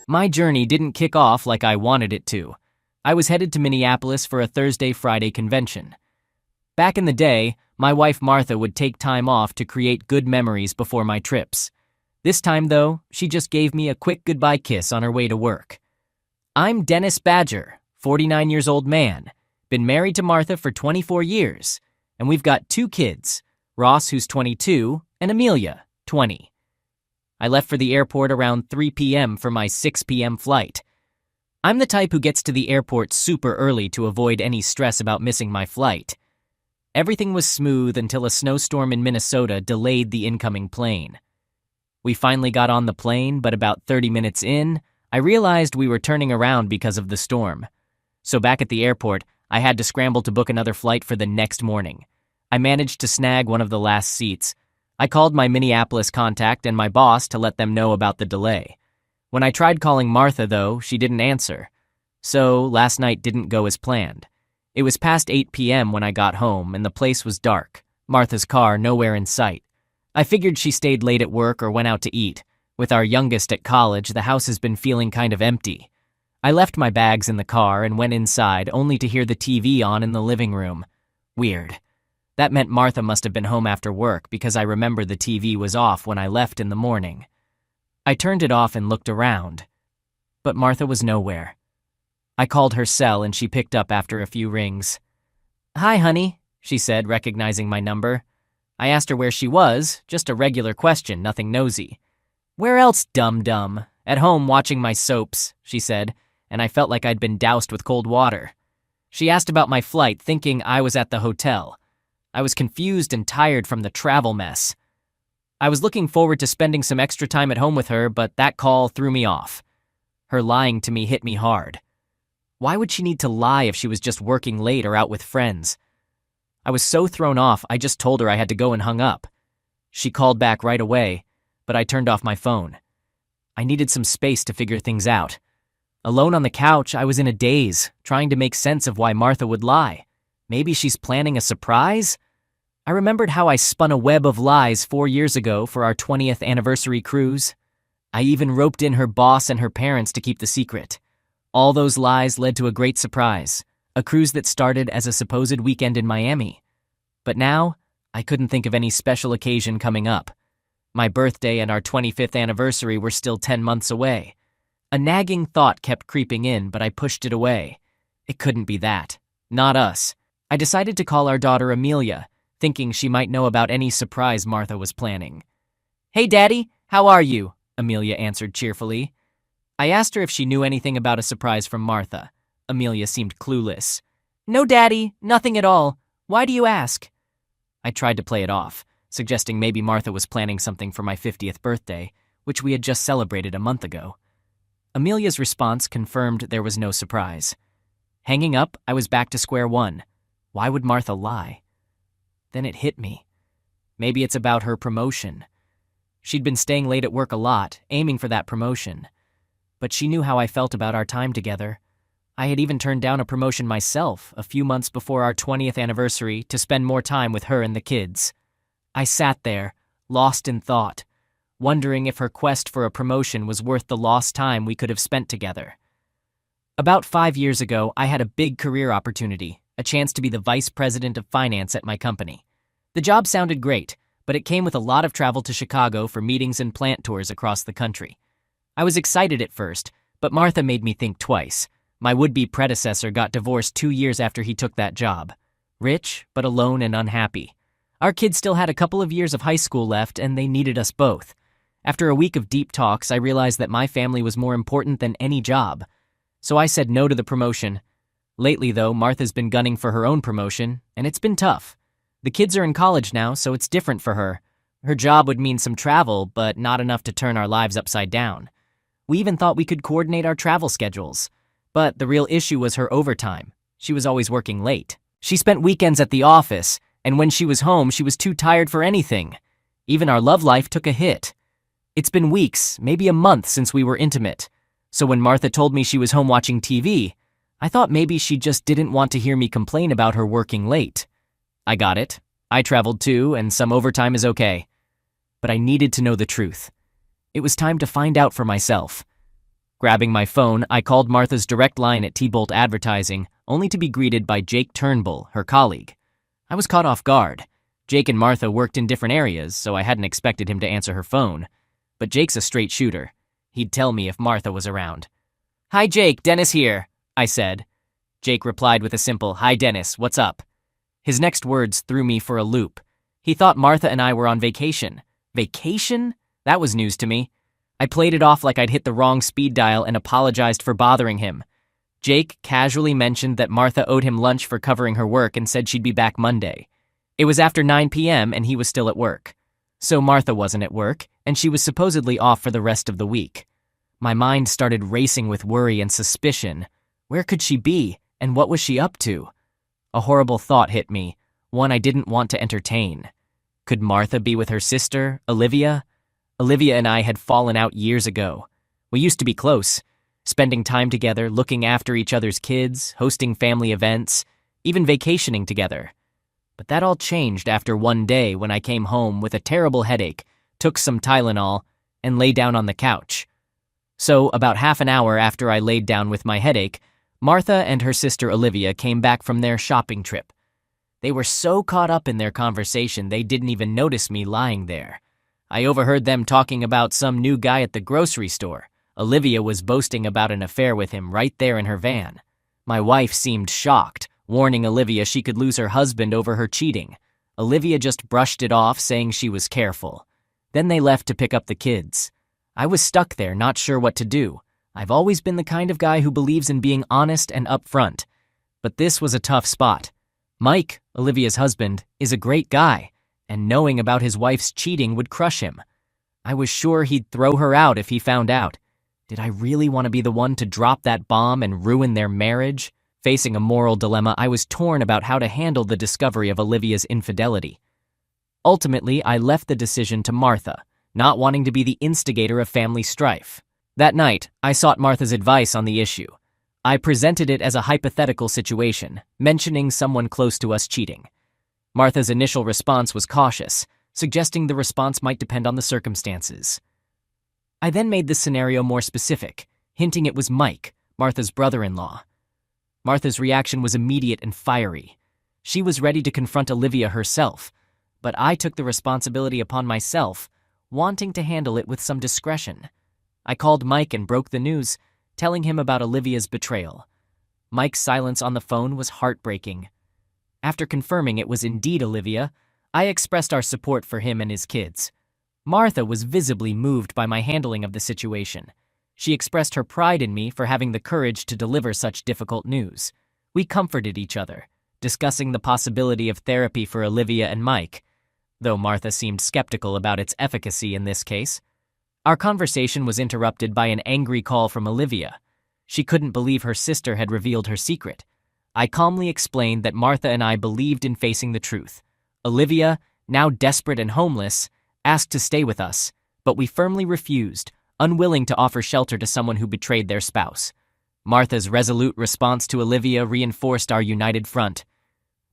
My journey didn't kick off like I wanted it to. I was headed to Minneapolis for a Thursday-Friday convention. Back in the day, my wife Martha would take time off to create good memories before my trips. This time, though, she just gave me a quick goodbye kiss on her way to work. I'm Dennis Badger, 49 years old man, been married to Martha for 24 years, and we've got 2 kids, Ross, who's 22, and Amelia, 20. I left for the airport around 3 p.m. for my 6 p.m. flight. I'm the type who gets to the airport super early to avoid any stress about missing my flight. Everything was smooth until a snowstorm in Minnesota delayed the incoming plane. We finally got on the plane, but about 30 minutes in, I realized we were turning around because of the storm. So back at the airport, I had to scramble to book another flight for the next morning. I managed to snag one of the last seats. I called my Minneapolis contact and my boss to let them know about the delay. When I tried calling Martha, though, she didn't answer. So last night didn't go as planned. It was past 8 p.m. when I got home, and the place was dark. Martha's car nowhere in sight. I figured she stayed late at work or went out to eat. With our youngest at college, the house has been feeling kind of empty. I left my bags in the car and went inside only to hear the TV on in the living room. Weird. That meant Martha must have been home after work because I remember the TV was off when I left in the morning. I turned it off and looked around. But Martha was nowhere. I called her cell and she picked up after a few rings. "Hi, honey," she said, recognizing my number. I asked her where she was, just a regular question, nothing nosy. "Where else, dum-dum? At home watching my soaps," she said, and I felt like I'd been doused with cold water. She asked about my flight, thinking I was at the hotel. I was confused and tired from the travel mess. I was looking forward to spending some extra time at home with her, but that call threw me off. Her lying to me hit me hard. Why would she need to lie if she was just working late or out with friends? I was so thrown off, I just told her I had to go and hung up. She called back right away, but I turned off my phone. I needed some space to figure things out. Alone on the couch, I was in a daze, trying to make sense of why Martha would lie. Maybe she's planning a surprise? I remembered how I spun a web of lies 4 years ago for our 20th anniversary cruise. I even roped in her boss and her parents to keep the secret. All those lies led to a great surprise, a cruise that started as a supposed weekend in Miami. But now, I couldn't think of any special occasion coming up. My birthday and our 25th anniversary were still 10 months away. A nagging thought kept creeping in, but I pushed it away. It couldn't be that. Not us. I decided to call our daughter Amelia, thinking she might know about any surprise Martha was planning. "Hey, Daddy, how are you?" Amelia answered cheerfully. I asked her if she knew anything about a surprise from Martha. Amelia seemed clueless. "No, Daddy, nothing at all. Why do you ask?" I tried to play it off, suggesting maybe Martha was planning something for my 50th birthday, which we had just celebrated a month ago. Amelia's response confirmed there was no surprise. Hanging up, I was back to square one. Why would Martha lie? Then it hit me. Maybe it's about her promotion. She'd been staying late at work a lot, aiming for that promotion. But she knew how I felt about our time together. I had even turned down a promotion myself a few months before our 20th anniversary to spend more time with her and the kids. I sat there, lost in thought, wondering if her quest for a promotion was worth the lost time we could have spent together. About 5 years ago, I had a big career opportunity, a chance to be the vice president of finance at my company. The job sounded great, but it came with a lot of travel to Chicago for meetings and plant tours across the country. I was excited at first, but Martha made me think twice. My would-be predecessor got divorced 2 years after he took that job. Rich, but alone and unhappy. Our kids still had a couple of years of high school left, and they needed us both. After a week of deep talks, I realized that my family was more important than any job. So I said no to the promotion. Lately, though, Martha's been gunning for her own promotion, and it's been tough. The kids are in college now, so it's different for her. Her job would mean some travel, but not enough to turn our lives upside down. We even thought we could coordinate our travel schedules. But the real issue was her overtime. She was always working late. She spent weekends at the office, and when she was home, she was too tired for anything. Even our love life took a hit. It's been weeks, maybe a month since we were intimate. So when Martha told me she was home watching TV, I thought maybe she just didn't want to hear me complain about her working late. I got it. I traveled too, and some overtime is okay. But I needed to know the truth. It was time to find out for myself. Grabbing my phone, I called Martha's direct line at T-Bolt Advertising, only to be greeted by Jake Turnbull, her colleague. I was caught off guard. Jake and Martha worked in different areas, so I hadn't expected him to answer her phone. But Jake's a straight shooter. He'd tell me if Martha was around. "Hi Jake, Dennis here," I said. Jake replied with a simple, "Hi Dennis, what's up?" His next words threw me for a loop. He thought Martha and I were on vacation. Vacation? That was news to me. I played it off like I'd hit the wrong speed dial and apologized for bothering him. Jake casually mentioned that Martha owed him lunch for covering her work and said she'd be back Monday. It was after 9 p.m. and he was still at work. So Martha wasn't at work, and she was supposedly off for the rest of the week. My mind started racing with worry and suspicion. Where could she be, and what was she up to? A horrible thought hit me, one I didn't want to entertain. Could Martha be with her sister, Olivia? Olivia and I had fallen out years ago. We used to be close, spending time together, looking after each other's kids, hosting family events, even vacationing together. But that all changed after one day when I came home with a terrible headache, took some Tylenol, and lay down on the couch. So, about half an hour after I laid down with my headache, Martha and her sister Olivia came back from their shopping trip. They were so caught up in their conversation they didn't even notice me lying there. I overheard them talking about some new guy at the grocery store. Olivia was boasting about an affair with him right there in her van. My wife seemed shocked, warning Olivia she could lose her husband over her cheating. Olivia just brushed it off, saying she was careful. Then they left to pick up the kids. I was stuck there, not sure what to do. I've always been the kind of guy who believes in being honest and upfront. But this was a tough spot. Mike, Olivia's husband, is a great guy, and knowing about his wife's cheating would crush him. I was sure he'd throw her out if he found out. Did I really want to be the one to drop that bomb and ruin their marriage? Facing a moral dilemma, I was torn about how to handle the discovery of Olivia's infidelity. Ultimately, I left the decision to Martha, not wanting to be the instigator of family strife. That night, I sought Martha's advice on the issue. I presented it as a hypothetical situation, mentioning someone close to us cheating. Martha's initial response was cautious, suggesting the response might depend on the circumstances. I then made the scenario more specific, hinting it was Mike, Martha's brother-in-law. Martha's reaction was immediate and fiery. She was ready to confront Olivia herself, but I took the responsibility upon myself, wanting to handle it with some discretion. I called Mike and broke the news, telling him about Olivia's betrayal. Mike's silence on the phone was heartbreaking. After confirming it was indeed Olivia, I expressed our support for him and his kids. Martha was visibly moved by my handling of the situation. She expressed her pride in me for having the courage to deliver such difficult news. We comforted each other, discussing the possibility of therapy for Olivia and Mike, though Martha seemed skeptical about its efficacy in this case. Our conversation was interrupted by an angry call from Olivia. She couldn't believe her sister had revealed her secret. I calmly explained that Martha and I believed in facing the truth. Olivia, now desperate and homeless, asked to stay with us, but we firmly refused, unwilling to offer shelter to someone who betrayed their spouse. Martha's resolute response to Olivia reinforced our united front.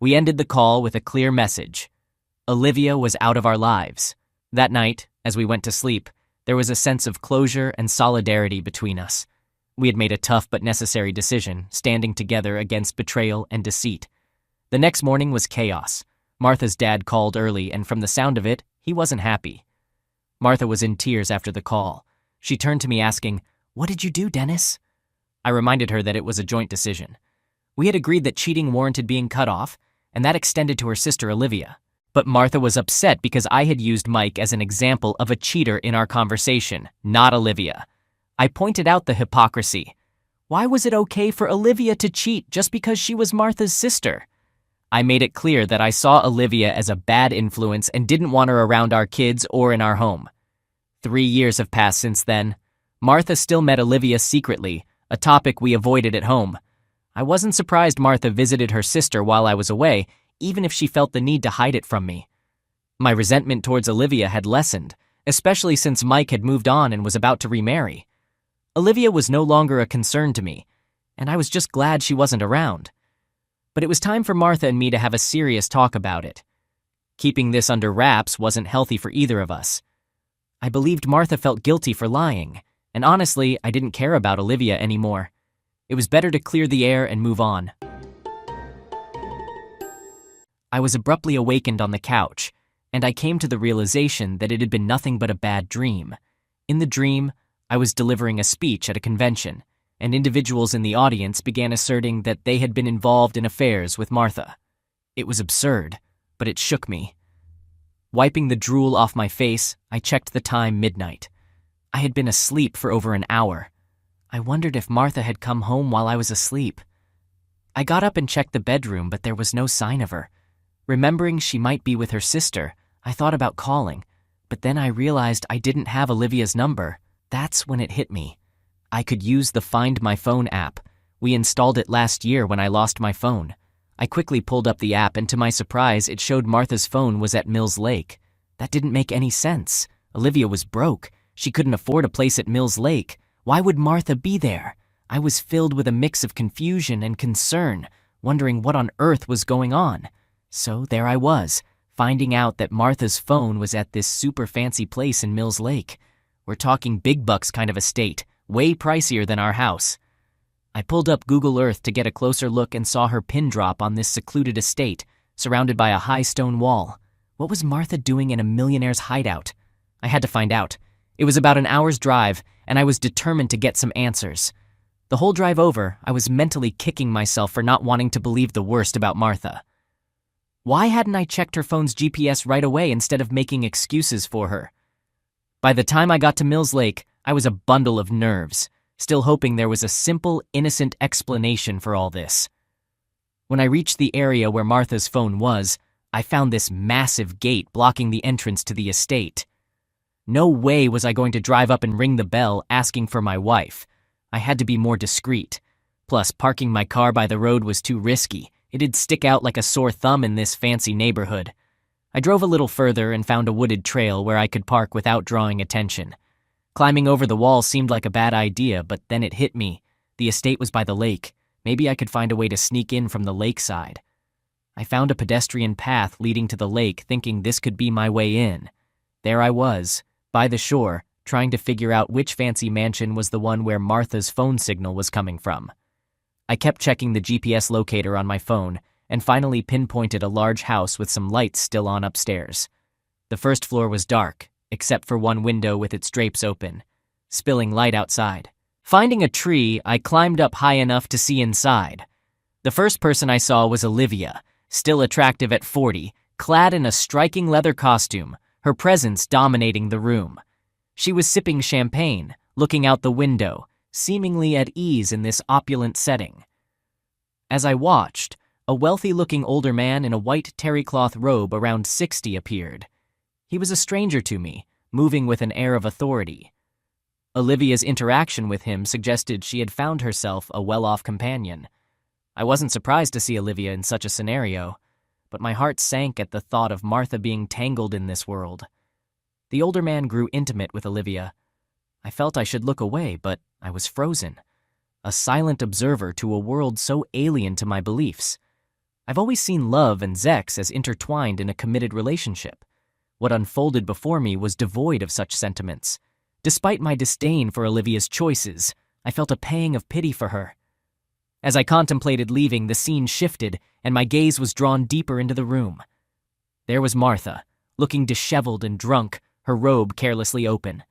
We ended the call with a clear message. Olivia was out of our lives. That night, as we went to sleep, there was a sense of closure and solidarity between us. We had made a tough but necessary decision, standing together against betrayal and deceit. The next morning was chaos. Martha's dad called early, and from the sound of it, he wasn't happy. Martha was in tears after the call. She turned to me asking, "What did you do, Dennis?" I reminded her that it was a joint decision. We had agreed that cheating warranted being cut off, and that extended to her sister Olivia. But Martha was upset because I had used Mike as an example of a cheater in our conversation, not Olivia. I pointed out the hypocrisy. Why was it okay for Olivia to cheat just because she was Martha's sister? I made it clear that I saw Olivia as a bad influence and didn't want her around our kids or in our home. 3 years have passed since then. Martha still met Olivia secretly, a topic we avoided at home. I wasn't surprised Martha visited her sister while I was away, even if she felt the need to hide it from me. My resentment towards Olivia had lessened, especially since Mike had moved on and was about to remarry. Olivia was no longer a concern to me, and I was just glad she wasn't around. But it was time for Martha and me to have a serious talk about it. Keeping this under wraps wasn't healthy for either of us. I believed Martha felt guilty for lying, And honestly, I didn't care about Olivia anymore. It was better to clear the air and move on. I was abruptly awakened on the couch, and I came to the realization that it had been nothing but a bad dream. In the dream, I was delivering a speech at a convention, and individuals in the audience began asserting that they had been involved in affairs with Martha. It was absurd, but it shook me. Wiping the drool off my face, I checked the time: midnight. I had been asleep for over an hour. I wondered if Martha had come home while I was asleep. I got up and checked the bedroom, but there was no sign of her. Remembering she might be with her sister, I thought about calling, but then I realized I didn't have Olivia's number. That's when it hit me. I could use the Find My Phone app. We installed it last year when I lost my phone. I quickly pulled up the app, and to my surprise, it showed Martha's phone was at Mills Lake. That didn't make any sense. Olivia was broke. She couldn't afford a place at Mills Lake. Why would Martha be there? I was filled with a mix of confusion and concern, wondering what on earth was going on. So there I was, finding out that Martha's phone was at this super fancy place in Mills Lake. We're talking big bucks kind of estate, way pricier than our house. I pulled up Google Earth to get a closer look and saw her pin drop on this secluded estate, surrounded by a high stone wall. What was Martha doing in a millionaire's hideout? I had to find out. It was about an hour's drive, and I was determined to get some answers. The whole drive over, I was mentally kicking myself for not wanting to believe the worst about Martha. Why hadn't I checked her phone's GPS right away instead of making excuses for her? By the time I got to Mills Lake, I was a bundle of nerves, still hoping there was a simple, innocent explanation for all this. When I reached the area where Martha's phone was, I found this massive gate blocking the entrance to the estate. No way was I going to drive up and ring the bell asking for my wife. I had to be more discreet. Plus, parking my car by the road was too risky. It'd stick out like a sore thumb in this fancy neighborhood. I drove a little further and found a wooded trail where I could park without drawing attention. Climbing over the wall seemed like a bad idea, but then it hit me. The estate was by the lake. Maybe I could find a way to sneak in from the lakeside. I found a pedestrian path leading to the lake, thinking this could be my way in. There I was, by the shore, trying to figure out which fancy mansion was the one where Martha's phone signal was coming from. I kept checking the GPS locator on my phone and finally pinpointed a large house with some lights still on upstairs. The first floor was dark, except for one window with its drapes open, spilling light outside. Finding a tree, I climbed up high enough to see inside. The first person I saw was Olivia, still attractive at 40, clad in a striking leather costume, her presence dominating the room. She was sipping champagne, looking out the window, seemingly at ease in this opulent setting. As I watched, a wealthy-looking older man in a white terry-cloth robe around 60 appeared. He was a stranger to me, moving with an air of authority. Olivia's interaction with him suggested she had found herself a well-off companion. I wasn't surprised to see Olivia in such a scenario, but my heart sank at the thought of Martha being tangled in this world. The older man grew intimate with Olivia. I felt I should look away, but I was frozen, a silent observer to a world so alien to my beliefs. I've always seen love and sex as intertwined in a committed relationship. What unfolded before me was devoid of such sentiments. Despite my disdain for Olivia's choices, I felt a pang of pity for her. As I contemplated leaving, the scene shifted, and my gaze was drawn deeper into the room. There was Martha, looking disheveled and drunk, her robe carelessly open.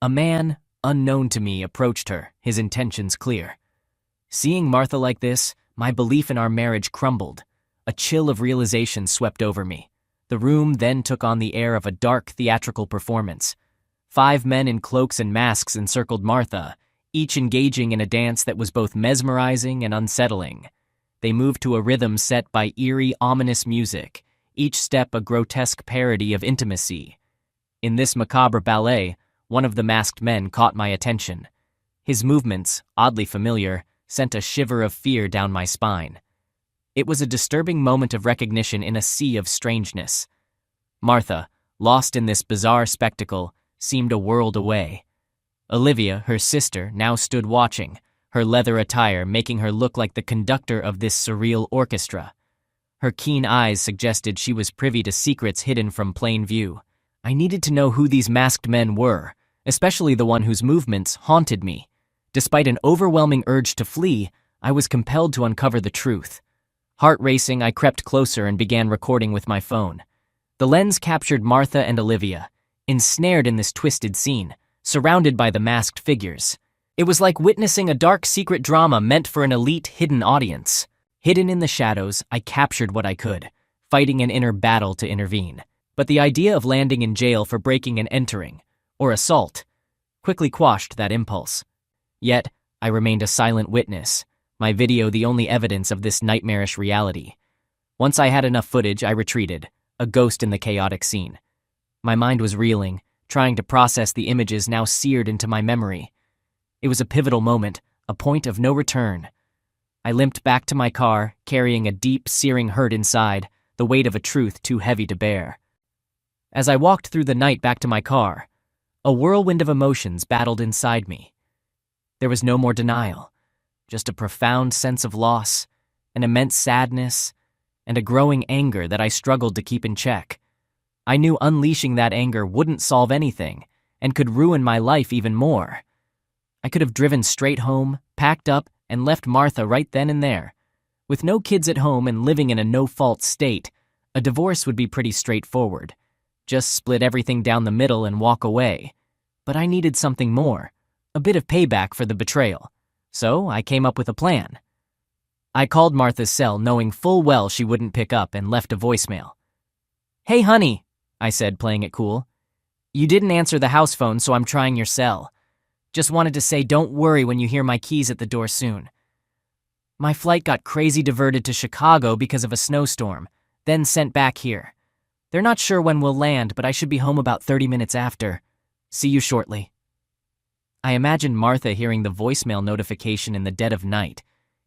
A man, unknown to me, approached her, his intentions clear. Seeing Martha like this, my belief in our marriage crumbled. A chill of realization swept over me. The room then took on the air of a dark theatrical performance. 5 men in cloaks and masks encircled Martha, each engaging in a dance that was both mesmerizing and unsettling. They moved to a rhythm set by eerie, ominous music, each step a grotesque parody of intimacy. In this macabre ballet, one of the masked men caught my attention. His movements, oddly familiar, sent a shiver of fear down my spine. It was a disturbing moment of recognition in a sea of strangeness. Martha, lost in this bizarre spectacle, seemed a world away. Olivia, her sister, now stood watching, her leather attire making her look like the conductor of this surreal orchestra. Her keen eyes suggested she was privy to secrets hidden from plain view. I needed to know who these masked men were. especially the one whose movements haunted me. Despite an overwhelming urge to flee, I was compelled to uncover the truth. Heart racing, I crept closer and began recording with my phone. The lens captured Martha and Olivia, ensnared in this twisted scene, surrounded by the masked figures. It was like witnessing a dark secret drama meant for an elite hidden audience. Hidden in the shadows, I captured what I could, fighting an inner battle to intervene. But the idea of landing in jail for breaking and entering, or assault, quickly quashed that impulse. Yet, I remained a silent witness, my video the only evidence of this nightmarish reality. Once I had enough footage, I retreated, a ghost in the chaotic scene. My mind was reeling, trying to process the images now seared into my memory. It was a pivotal moment, a point of no return. I limped back to my car, carrying a deep, searing hurt inside, the weight of a truth too heavy to bear. As I walked through the night back to my car, a whirlwind of emotions battled inside me. There was no more denial, just a profound sense of loss, an immense sadness, and a growing anger that I struggled to keep in check. I knew unleashing that anger wouldn't solve anything, and could ruin my life even more. I could have driven straight home, packed up, and left Martha right then and there. With no kids at home and living in a no-fault state, a divorce would be pretty straightforward. Just split everything down the middle and walk away. But I needed something more, a bit of payback for the betrayal. So I came up with a plan. I called Martha's cell knowing full well she wouldn't pick up and left a voicemail. "Hey honey," I said, playing it cool. "You didn't answer the house phone, so I'm trying your cell. Just wanted to say don't worry when you hear my keys at the door soon. My flight got crazy diverted to Chicago because of a snowstorm, then sent back here. They're not sure when we'll land, but I should be home about 30 minutes after. See you shortly." I imagined Martha hearing the voicemail notification in the dead of night,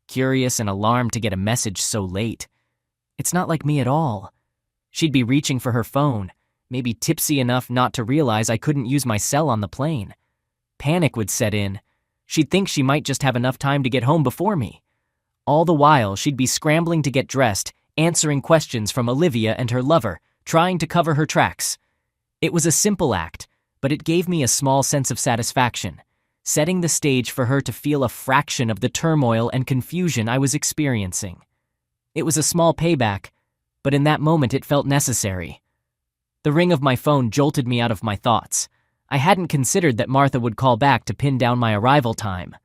curious and alarmed to get a message so late. It's not like me at all. She'd be reaching for her phone, maybe tipsy enough not to realize I couldn't use my cell on the plane. Panic would set in. She'd think she might just have enough time to get home before me. All the while, she'd be scrambling to get dressed, answering questions from Olivia and her lover, trying to cover her tracks. It was a simple act, but it gave me a small sense of satisfaction, setting the stage for her to feel a fraction of the turmoil and confusion I was experiencing. It was a small payback, but in that moment it felt necessary. The ring of my phone jolted me out of my thoughts. I hadn't considered that Martha would call back to pin down my arrival time.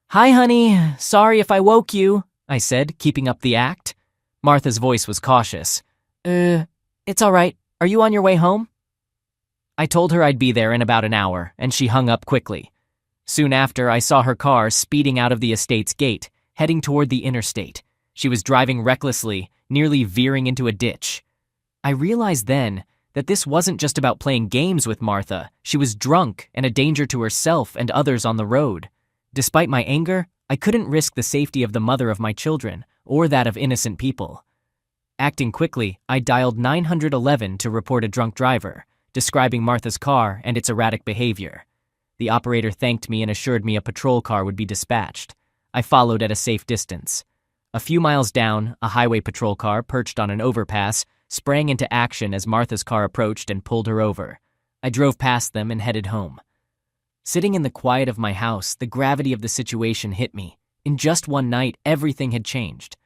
"Hi, honey. Sorry if I woke you," I said, keeping up the act. Martha's voice was cautious. It's all right. Are you on your way home?" I told her I'd be there in about an hour, and she hung up quickly. Soon after, I saw her car speeding out of the estate's gate, heading toward the interstate. She was driving recklessly, nearly veering into a ditch. I realized then that this wasn't just about playing games with Martha. She was drunk and a danger to herself and others on the road. Despite my anger, I couldn't risk the safety of the mother of my children or that of innocent people. Acting quickly, I dialed 911 to report a drunk driver, describing Martha's car and its erratic behavior. The operator thanked me and assured me a patrol car would be dispatched. I followed at a safe distance. A few miles down, a highway patrol car perched on an overpass sprang into action as Martha's car approached and pulled her over. I drove past them and headed home. Sitting in the quiet of my house, the gravity of the situation hit me. In just one night, everything had changed.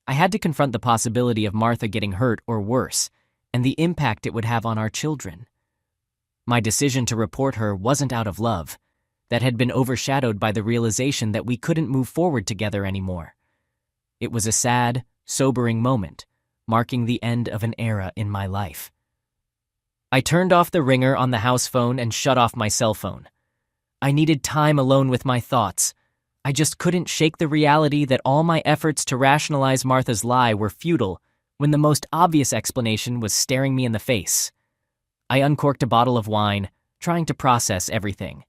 I had to confront the possibility of Martha getting hurt or worse, and the impact it would have on our children. My decision to report her wasn't out of love. That had been overshadowed by the realization that we couldn't move forward together anymore. It was a sad, sobering moment, marking the end of an era in my life. I turned off the ringer on the house phone and shut off my cell phone. I needed time alone with my thoughts. I just couldn't shake the reality that all my efforts to rationalize Martha's lie were futile when the most obvious explanation was staring me in the face. I uncorked a bottle of wine, trying to process everything.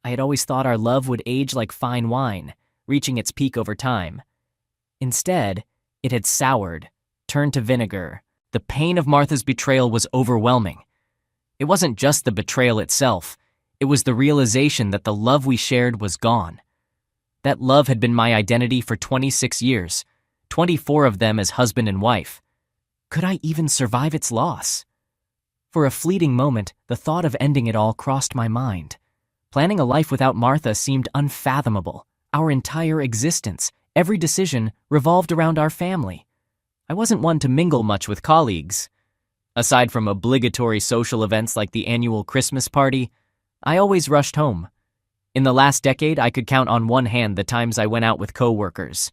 I had always thought our love would age like fine wine, reaching its peak over time. Instead, it had soured, turned to vinegar. The pain of Martha's betrayal was overwhelming. It wasn't just the betrayal itself. It was the realization that the love we shared was gone. That love had been my identity for 26 years, 24 of them as husband and wife. Could I even survive its loss? For a fleeting moment, the thought of ending it all crossed my mind. Planning a life without Martha seemed unfathomable. Our entire existence, every decision, revolved around our family. I wasn't one to mingle much with colleagues. Aside from obligatory social events like the annual Christmas party, I always rushed home. In the last decade, I could count on one hand the times I went out with coworkers.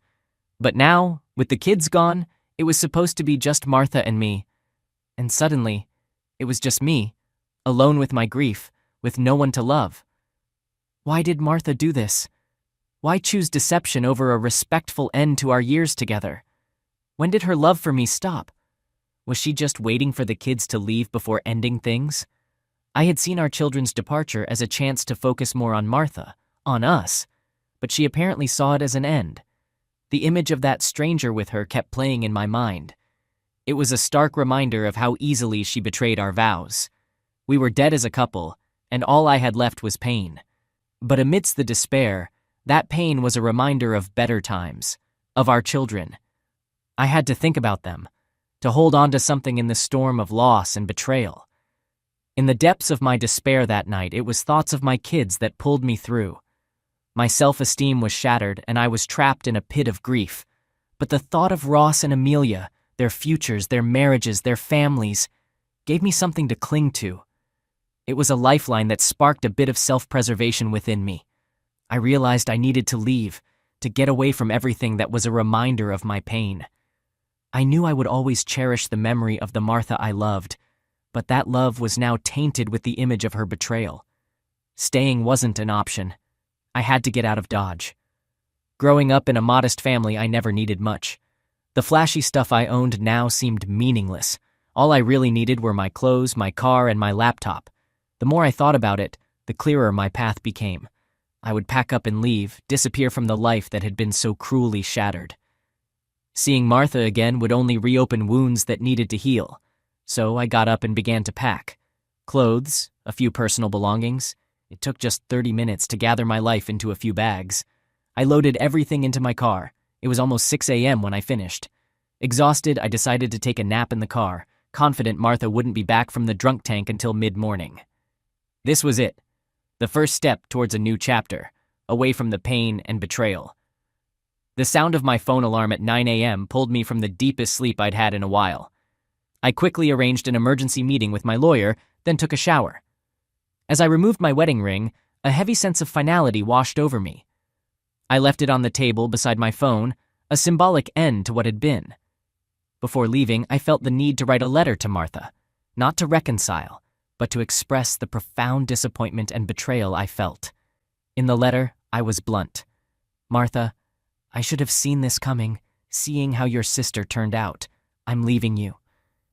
But now, with the kids gone, it was supposed to be just Martha and me. And suddenly, it was just me, alone with my grief, with no one to love. Why did Martha do this? Why choose deception over a respectful end to our years together? When did her love for me stop? Was she just waiting for the kids to leave before ending things? I had seen our children's departure as a chance to focus more on Martha, on us, but she apparently saw it as an end. The image of that stranger with her kept playing in my mind. It was a stark reminder of how easily she betrayed our vows. We were dead as a couple, and all I had left was pain. But amidst the despair, that pain was a reminder of better times, of our children. I had to think about them, to hold on to something in the storm of loss and betrayal. In the depths of my despair that night, it was thoughts of my kids that pulled me through. My self-esteem was shattered, and I was trapped in a pit of grief. But the thought of Ross and Amelia, their futures, their marriages, their families, gave me something to cling to. It was a lifeline that sparked a bit of self-preservation within me. I realized I needed to leave, to get away from everything that was a reminder of my pain. I knew I would always cherish the memory of the Martha I loved, but that love was now tainted with the image of her betrayal. Staying wasn't an option. I had to get out of Dodge. Growing up in a modest family, I never needed much. The flashy stuff I owned now seemed meaningless. All I really needed were my clothes, my car, and my laptop. The more I thought about it, the clearer my path became. I would pack up and leave, disappear from the life that had been so cruelly shattered. Seeing Martha again would only reopen wounds that needed to heal, so I got up and began to pack. Clothes, a few personal belongings. It took just 30 minutes to gather my life into a few bags. I loaded everything into my car. It was almost 6 a.m. when I finished. Exhausted, I decided to take a nap in the car, confident Martha wouldn't be back from the drunk tank until mid-morning. This was it. The first step towards a new chapter, away from the pain and betrayal. The sound of my phone alarm at 9 a.m. pulled me from the deepest sleep I'd had in a while. I quickly arranged an emergency meeting with my lawyer, then took a shower. As I removed my wedding ring, a heavy sense of finality washed over me. I left it on the table beside my phone, a symbolic end to what had been. Before leaving, I felt the need to write a letter to Martha, not to reconcile, but to express the profound disappointment and betrayal I felt. In the letter, I was blunt. Martha, I should have seen this coming, seeing how your sister turned out. I'm leaving you.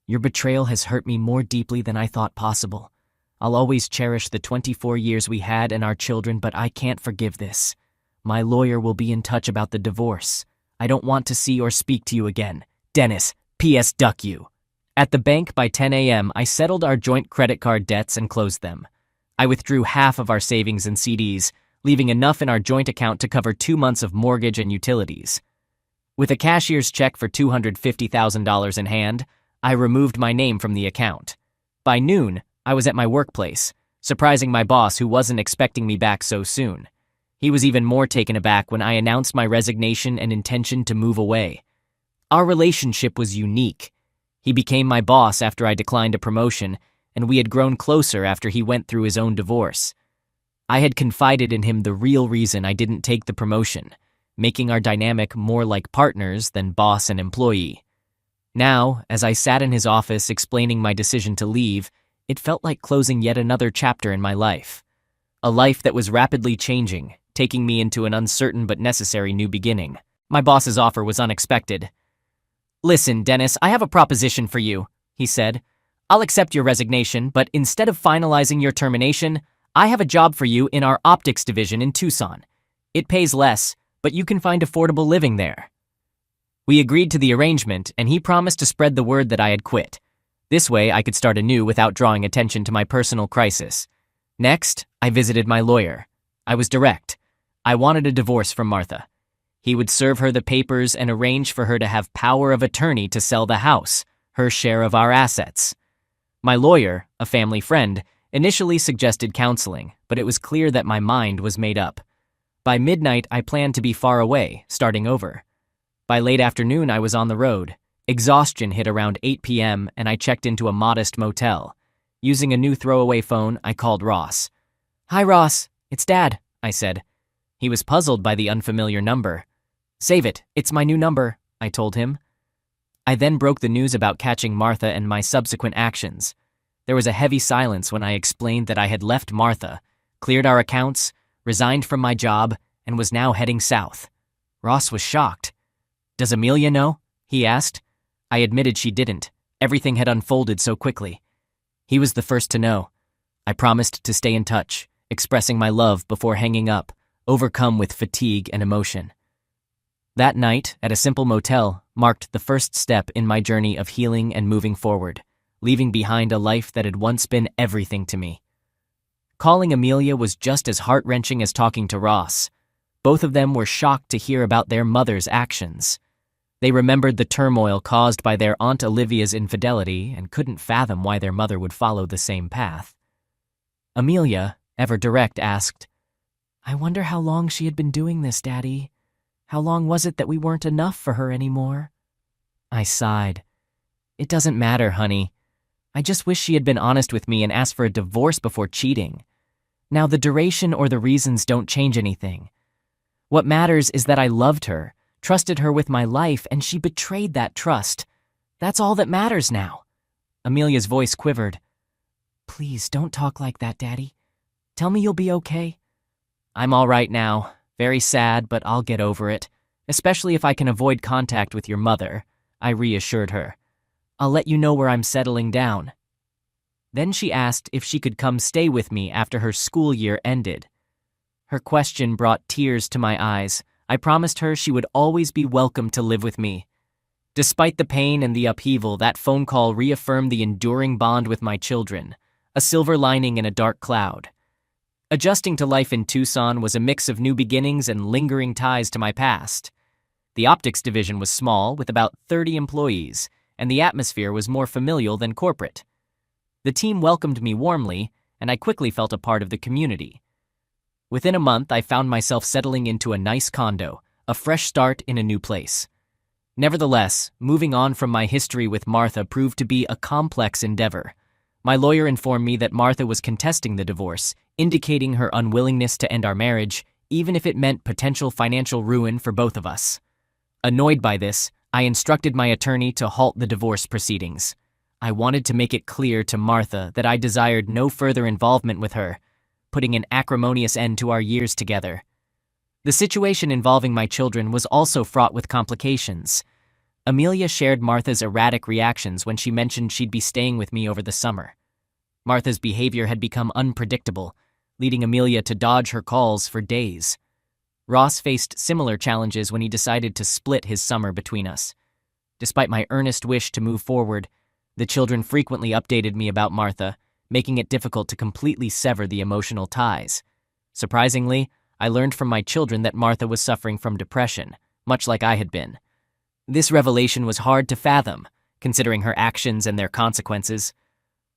Your betrayal has hurt me more deeply than I thought possible. I'll always cherish the 24 years we had and our children, but I can't forgive this. My lawyer will be in touch about the divorce. I don't want to see or speak to you again. Dennis, P.S. Duck you. At the bank by 10 a.m., I settled our joint credit card debts and closed them. I withdrew half of our savings and CDs, leaving enough in our joint account to cover 2 months of mortgage and utilities. With a cashier's check for $250,000 in hand, I removed my name from the account. By noon, I was at my workplace, surprising my boss who wasn't expecting me back so soon. He was even more taken aback when I announced my resignation and intention to move away. Our relationship was unique. He became my boss after I declined a promotion, and we had grown closer after he went through his own divorce. I had confided in him the real reason I didn't take the promotion, making our dynamic more like partners than boss and employee. Now, as I sat in his office explaining my decision to leave, it felt like closing yet another chapter in my life. A life that was rapidly changing, taking me into an uncertain but necessary new beginning. My boss's offer was unexpected. "Listen, Dennis, I have a proposition for you," he said. "I'll accept your resignation, but instead of finalizing your termination, I have a job for you in our optics division in Tucson. It pays less, but you can find affordable living there." We agreed to the arrangement, and he promised to spread the word that I had quit. This way, I could start anew without drawing attention to my personal crisis. Next, I visited my lawyer. I was direct. I wanted a divorce from Martha. He would serve her the papers and arrange for her to have power of attorney to sell the house, her share of our assets. My lawyer, a family friend, Initially suggested counseling, but it was clear that my mind was made up. By midnight, I planned to be far away, starting over. By late afternoon, I was on the road. Exhaustion hit around 8 p.m., and I checked into a modest motel. Using a new throwaway phone, I called Ross. "Hi, Ross. It's Dad," I said. He was puzzled by the unfamiliar number. "Save it. It's my new number," I told him. I then broke the news about catching Martha and my subsequent actions. There was a heavy silence when I explained that I had left Martha, cleared our accounts, resigned from my job, and was now heading south. Ross was shocked. "Does Amelia know?" he asked. I admitted she didn't. Everything had unfolded so quickly. He was the first to know. I promised to stay in touch, expressing my love before hanging up, overcome with fatigue and emotion. That night, at a simple motel, marked the first step in my journey of healing and moving forward, leaving behind a life that had once been everything to me. Calling Amelia was just as heart-wrenching as talking to Ross. Both of them were shocked to hear about their mother's actions. They remembered the turmoil caused by their Aunt Olivia's infidelity and couldn't fathom why their mother would follow the same path. Amelia, ever direct, asked, "I wonder how long she had been doing this, Daddy. How long was it that we weren't enough for her anymore?" I sighed. "It doesn't matter, honey. I just wish she had been honest with me and asked for a divorce before cheating. Now, the duration or the reasons don't change anything. What matters is that I loved her, trusted her with my life, and she betrayed that trust. That's all that matters now." Amelia's voice quivered. "Please don't talk like that, Daddy. Tell me you'll be okay." "I'm all right now. Very sad, but I'll get over it, especially if I can avoid contact with your mother," I reassured her. "I'll let you know where I'm settling down." Then she asked if she could come stay with me after her school year ended. Her question brought tears to my eyes. I promised her she would always be welcome to live with me. Despite the pain and the upheaval, that phone call reaffirmed the enduring bond with my children, a silver lining in a dark cloud. Adjusting to life in Tucson was a mix of new beginnings and lingering ties to my past. The optics division was small, with about 30 employees, and the atmosphere was more familial than corporate. The team welcomed me warmly, and I quickly felt a part of the community. Within a month, I found myself settling into a nice condo, a fresh start in a new place. Nevertheless, moving on from my history with Martha proved to be a complex endeavor. My lawyer informed me that Martha was contesting the divorce, indicating her unwillingness to end our marriage, even if it meant potential financial ruin for both of us. Annoyed by this, I instructed my attorney to halt the divorce proceedings. I wanted to make it clear to Martha that I desired no further involvement with her, putting an acrimonious end to our years together. The situation involving my children was also fraught with complications. Amelia shared Martha's erratic reactions when she mentioned she'd be staying with me over the summer. Martha's behavior had become unpredictable, leading Amelia to dodge her calls for days. Ross faced similar challenges when he decided to split his summer between us. Despite my earnest wish to move forward, the children frequently updated me about Martha, making it difficult to completely sever the emotional ties. Surprisingly, I learned from my children that Martha was suffering from depression, much like I had been. This revelation was hard to fathom, considering her actions and their consequences.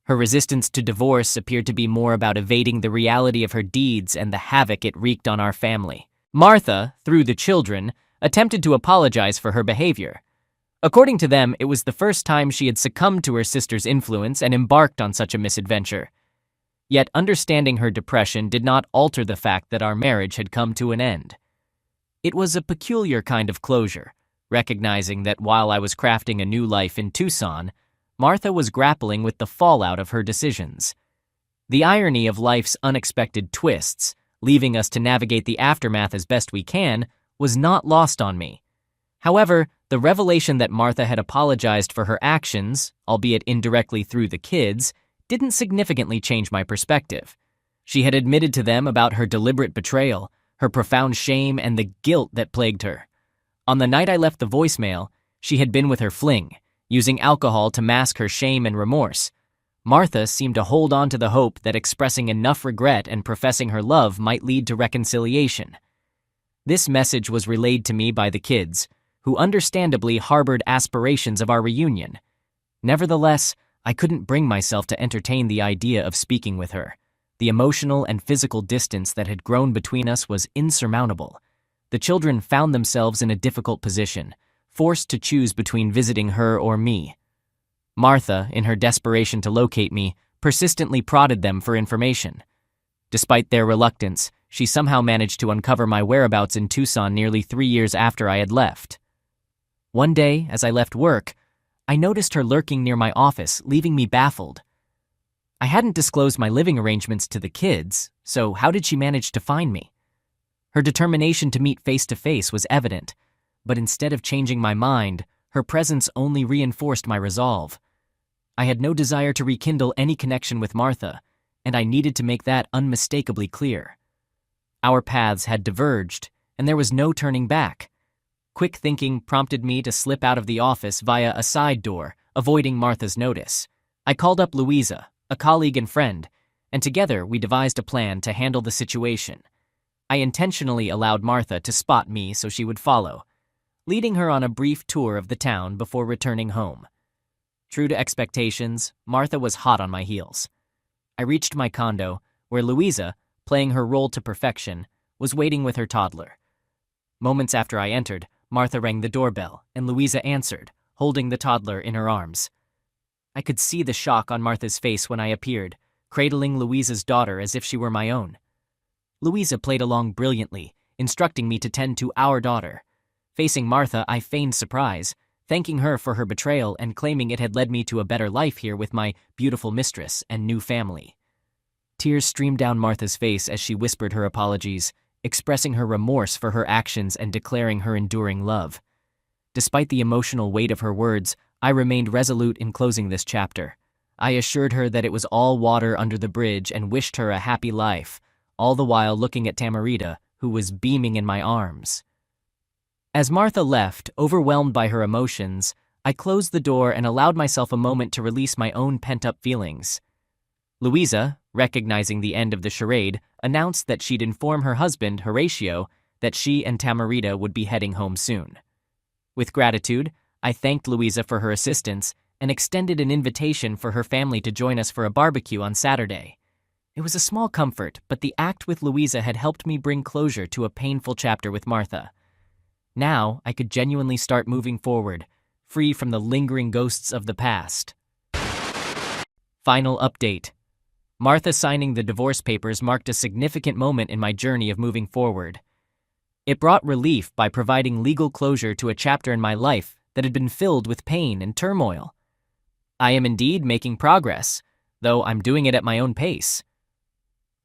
Her resistance to divorce appeared to be more about evading the reality of her deeds and the havoc it wreaked on our family. Martha, through the children, attempted to apologize for her behavior. According to them, it was the first time she had succumbed to her sister's influence and embarked on such a misadventure. Yet understanding her depression did not alter the fact that our marriage had come to an end. It was a peculiar kind of closure, recognizing that while I was crafting a new life in Tucson, Martha was grappling with the fallout of her decisions. The irony of life's unexpected twists, leaving us to navigate the aftermath as best we can, was not lost on me. However, the revelation that Martha had apologized for her actions, albeit indirectly through the kids, didn't significantly change my perspective. She had admitted to them about her deliberate betrayal, her profound shame, and the guilt that plagued her. On the night I left the voicemail, she had been with her fling, using alcohol to mask her shame and remorse. Martha seemed to hold on to the hope that expressing enough regret and professing her love might lead to reconciliation. This message was relayed to me by the kids, who understandably harbored aspirations of our reunion. Nevertheless, I couldn't bring myself to entertain the idea of speaking with her. The emotional and physical distance that had grown between us was insurmountable. The children found themselves in a difficult position, forced to choose between visiting her or me. Martha, in her desperation to locate me, persistently prodded them for information. Despite their reluctance, she somehow managed to uncover my whereabouts in Tucson nearly 3 years after I had left. One day, as I left work, I noticed her lurking near my office, leaving me baffled. I hadn't disclosed my living arrangements to the kids, so how did she manage to find me? Her determination to meet face to face was evident, but instead of changing my mind, her presence only reinforced my resolve. I had no desire to rekindle any connection with Martha, and I needed to make that unmistakably clear. Our paths had diverged, and there was no turning back. Quick thinking prompted me to slip out of the office via a side door, avoiding Martha's notice. I called up Louisa, a colleague and friend, and together we devised a plan to handle the situation. I intentionally allowed Martha to spot me so she would follow, leading her on a brief tour of the town before returning home. True to expectations, Martha was hot on my heels. I reached my condo, where Louisa, playing her role to perfection, was waiting with her toddler. Moments after I entered, Martha rang the doorbell, and Louisa answered, holding the toddler in her arms. I could see the shock on Martha's face when I appeared, cradling Louisa's daughter as if she were my own. Louisa played along brilliantly, instructing me to tend to our daughter. Facing Martha, I feigned surprise, thanking her for her betrayal and claiming it had led me to a better life here with my beautiful mistress and new family. Tears streamed down Martha's face as she whispered her apologies, expressing her remorse for her actions and declaring her enduring love. Despite the emotional weight of her words, I remained resolute in closing this chapter. I assured her that it was all water under the bridge and wished her a happy life, all the while looking at Tamarita, who was beaming in my arms. As Martha left, overwhelmed by her emotions, I closed the door and allowed myself a moment to release my own pent-up feelings. Louisa, recognizing the end of the charade, announced that she'd inform her husband, Horatio, that she and Tamarita would be heading home soon. With gratitude, I thanked Louisa for her assistance and extended an invitation for her family to join us for a barbecue on Saturday. It was a small comfort, but the act with Louisa had helped me bring closure to a painful chapter with Martha. Now, I could genuinely start moving forward, free from the lingering ghosts of the past. Final update. Martha signing the divorce papers marked a significant moment in my journey of moving forward. It brought relief by providing legal closure to a chapter in my life that had been filled with pain and turmoil. I am indeed making progress, though I'm doing it at my own pace.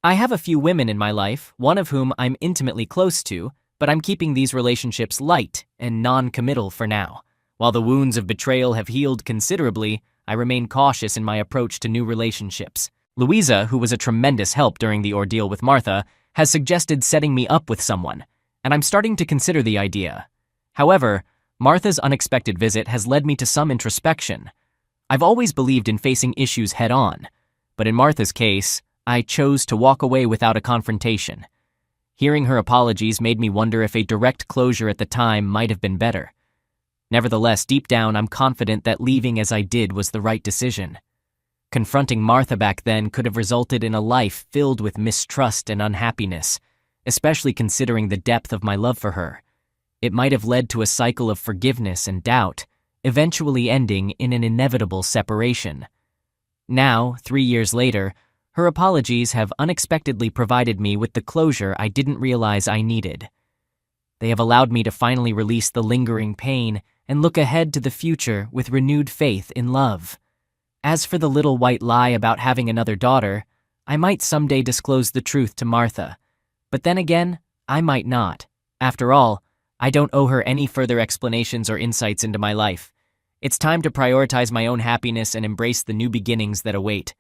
I have a few women in my life, one of whom I'm intimately close to, but I'm keeping these relationships light and non-committal for now. While the wounds of betrayal have healed considerably, I remain cautious in my approach to new relationships. Louisa, who was a tremendous help during the ordeal with Martha, has suggested setting me up with someone, and I'm starting to consider the idea. However, Martha's unexpected visit has led me to some introspection. I've always believed in facing issues head-on, but in Martha's case, I chose to walk away without a confrontation. Hearing her apologies made me wonder if a direct closure at the time might have been better. Nevertheless, deep down, I'm confident that leaving as I did was the right decision. Confronting Martha back then could have resulted in a life filled with mistrust and unhappiness, especially considering the depth of my love for her. It might have led to a cycle of forgiveness and doubt, eventually ending in an inevitable separation. Now, 3 years later, her apologies have unexpectedly provided me with the closure I didn't realize I needed. They have allowed me to finally release the lingering pain and look ahead to the future with renewed faith in love. As for the little white lie about having another daughter, I might someday disclose the truth to Martha. But then again, I might not. After all, I don't owe her any further explanations or insights into my life. It's time to prioritize my own happiness and embrace the new beginnings that await.